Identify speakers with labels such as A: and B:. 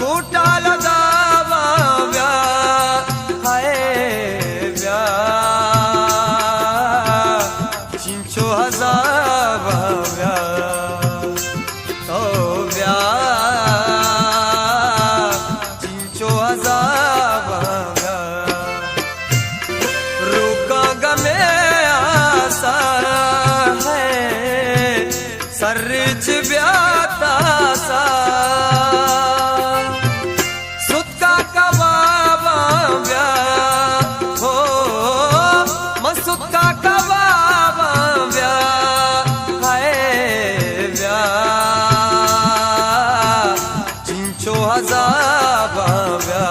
A: फुटाल दावाव्या हाय व्या चिंचो हजावाव्या तो व्या चिंचो हजावाव्या रुका गमे आसा है सर्च व्याता सा चिंचो हजावाव्या